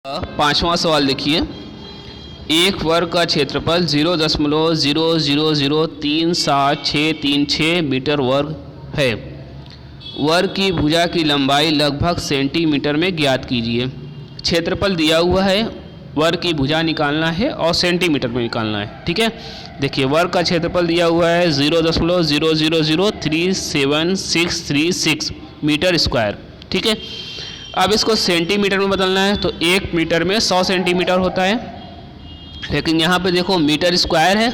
पांचवा सवाल देखिए। एक वर्ग का क्षेत्रफल 0.000373636 मीटर वर्ग है। वर्ग की भुजा की लंबाई लगभग सेंटीमीटर में ज्ञात कीजिए। क्षेत्रफल दिया हुआ है, वर्ग की भुजा निकालना है और सेंटीमीटर में निकालना है। ठीक है, देखिए वर्ग का क्षेत्रफल दिया हुआ है 0.0003766 मीटर स्क्वायर। ठीक है, अब इसको सेंटीमीटर में बदलना है तो 1 मीटर में 100 सेंटीमीटर होता है, लेकिन यहाँ पे देखो मीटर स्क्वायर है।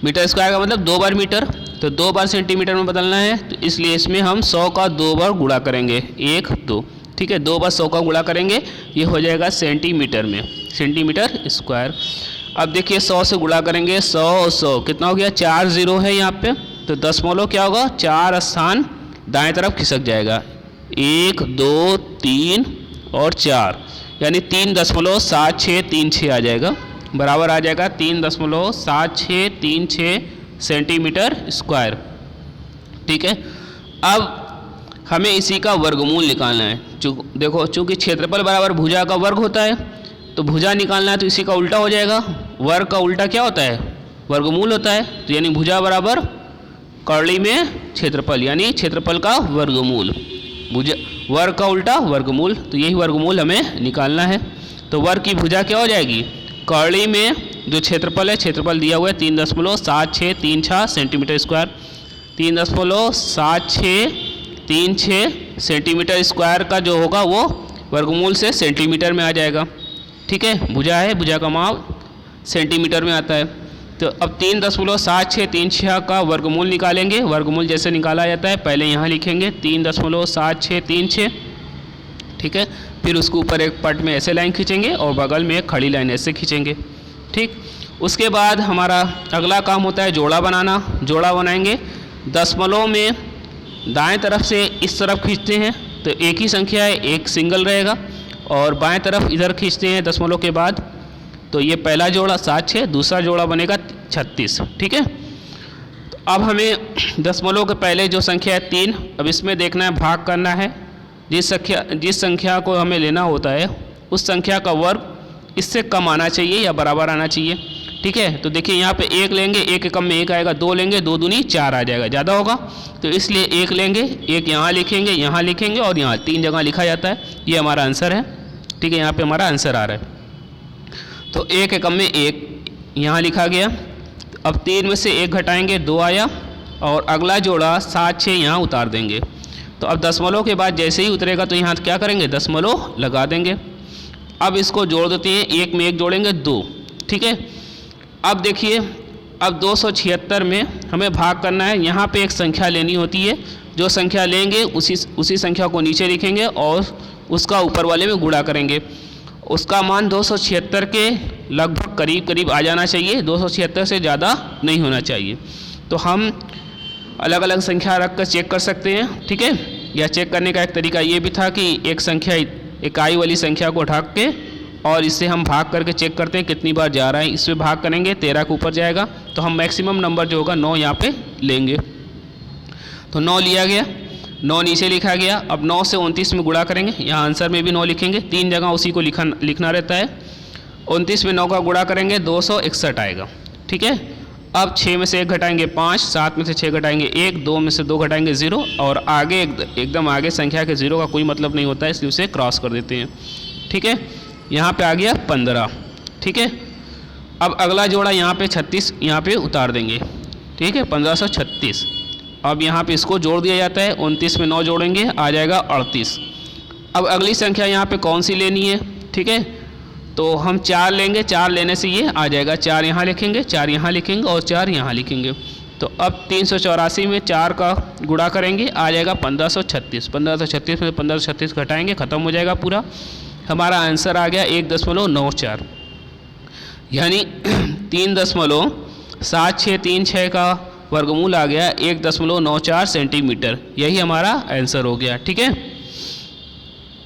मीटर स्क्वायर का मतलब 2 बार मीटर, तो 2 बार सेंटीमीटर में बदलना है, तो इसलिए इसमें हम 100 का 2 बार गुणा करेंगे, 1 2। ठीक है, 2 बार 100 का गुणा करेंगे, ये हो जाएगा सेंटीमीटर में, सेंटीमीटर स्क्वायर। अब देखिए 100 से गुणा करेंगे, 100 और 100 कितना हो गया, 4 जीरो है यहाँ पे, तो दशमलव क्या होगा, 4 स्थान दाएँ तरफ खिसक जाएगा, 1 2 3 और 4, यानी 3.7636 आ जाएगा, बराबर आ जाएगा 3.7636 सेंटीमीटर स्क्वायर। ठीक है, अब हमें इसी का वर्गमूल निकालना है। देखो चूँकि क्षेत्रफल बराबर भुजा का वर्ग होता है, तो भुजा निकालना है तो इसी का उल्टा हो जाएगा। वर्ग का उल्टा क्या होता है, वर्गमूल होता है, तो यानी भुजा बराबर कर्ली में क्षेत्रफल, यानी क्षेत्रफल का वर्गमूल, भुजा वर्ग का उल्टा वर्गमूल, तो यही वर्गमूल हमें निकालना है। तो वर्ग की भुजा क्या हो जाएगी, कर्ली में जो क्षेत्रफल है, क्षेत्रफल दिया हुआ है 3.7636 सेंटीमीटर स्क्वायर, 3.7636 सेंटीमीटर स्क्वायर का जो होगा वो वर्गमूल से सेंटीमीटर में आ जाएगा। ठीक है, भुजा है, भुजा का माप सेंटीमीटर में आता है। तो अब 3.7636 का वर्गमूल निकालेंगे। वर्गमूल जैसे निकाला जाता है, पहले यहाँ लिखेंगे 3.7636। ठीक है, फिर उसके ऊपर एक पट में ऐसे लाइन खींचेंगे और बगल में एक खड़ी लाइन ऐसे खींचेंगे। ठीक, उसके बाद हमारा अगला काम होता है जोड़ा बनाना। जोड़ा बनाएंगे, दशमलव में दाएं तरफ से इस तरफ खींचते हैं तो एक ही संख्या है, एक सिंगल रहेगा, और बाएं तरफ इधर खींचते हैं दशमलव के बाद, तो ये पहला जोड़ा 7 6, दूसरा जोड़ा बनेगा 36। ठीक है, तो अब हमें दशमलव के पहले जो संख्या है 3, अब इसमें देखना है, भाग करना है। जिस संख्या को हमें लेना होता है उस संख्या का वर्ग इससे कम आना चाहिए या बराबर आना चाहिए। ठीक है, तो देखिए यहाँ पे 1 लेंगे, 1 के कम में 1 आएगा, 2 लेंगे, 2 दूनी 4 आ जाएगा, ज़्यादा होगा, तो इसलिए 1 लेंगे, 1 यहाँ लिखेंगे, यहाँ लिखेंगे और यहाँ 3 जगह लिखा जाता है। ये हमारा आंसर है। ठीक है, यहाँ पे हमारा आंसर आ रहा है। तो 1 के कम में 1 यहाँ लिखा गया। अब 3 में से 1 घटाएंगे, 2 आया, और अगला जोड़ा 7 6 यहाँ उतार देंगे। तो अब दशमलव के बाद जैसे ही उतरेगा तो यहाँ क्या करेंगे, दशमलव लगा देंगे। अब इसको जोड़ देते हैं, 1 में 1 जोड़ेंगे 2। ठीक है, अब देखिए, अब 276 में हमें भाग करना है। यहाँ पे एक संख्या लेनी होती है, जो संख्या लेंगे उसी संख्या को नीचे लिखेंगे और उसका ऊपर वाले में गुणा करेंगे। उसका मान 276 के लगभग करीब करीब आ जाना चाहिए, 276 से ज़्यादा नहीं होना चाहिए। तो हम अलग अलग संख्या रख कर चेक कर सकते हैं। ठीक है, या चेक करने का एक तरीका ये भी था कि एक संख्या, इकाई वाली संख्या को ढक के और इससे हम भाग करके चेक करते हैं कितनी बार जा रहा है। इसमें भाग करेंगे 13 के ऊपर जाएगा, तो हम मैक्सिमम नंबर जो होगा 9 यहाँ पे लेंगे। तो 9 लिया गया, 9 नीचे लिखा गया। अब 9 से 29 में गुणा करेंगे, यहाँ आंसर में भी 9 लिखेंगे, 3 जगह उसी को लिखना रहता है। 29 में 9 का गुणा करेंगे, 261 आएगा। ठीक है, अब 6 में से 1 घटाएंगे 5, 7 में से 6 घटाएंगे 1, 2 में से 2 घटाएंगे 0, और आगे एकदम आगे संख्या के 0 का कोई मतलब नहीं होता है, इसलिए उसे क्रॉस कर देते हैं। ठीक है, यहाँ पे आ गया 15। ठीक है, अब अगला जोड़ा यहाँ पे 36 यहाँ पे उतार देंगे। ठीक है, 1536। अब यहाँ पे इसको जोड़ दिया जाता है, 29 में 9 जोड़ेंगे, आ जाएगा 38। अब अगली संख्या यहाँ पे कौन सी लेनी है। ठीक है, तो हम 4 लेंगे, 4 लेने से ये आ जाएगा, 4 यहाँ लिखेंगे, 4 यहाँ लिखेंगे और 4 यहाँ लिखेंगे। तो अब 384 में 4 का गुणा करेंगे, आ जाएगा 1536। 1536 में 1536 घटाएंगे, ख़त्म हो जाएगा पूरा। हमारा आंसर आ गया 1.94, यानी 3.7636 का वर्गमूल आ गया 1.94 सेंटीमीटर। यही हमारा आंसर हो गया। ठीक है।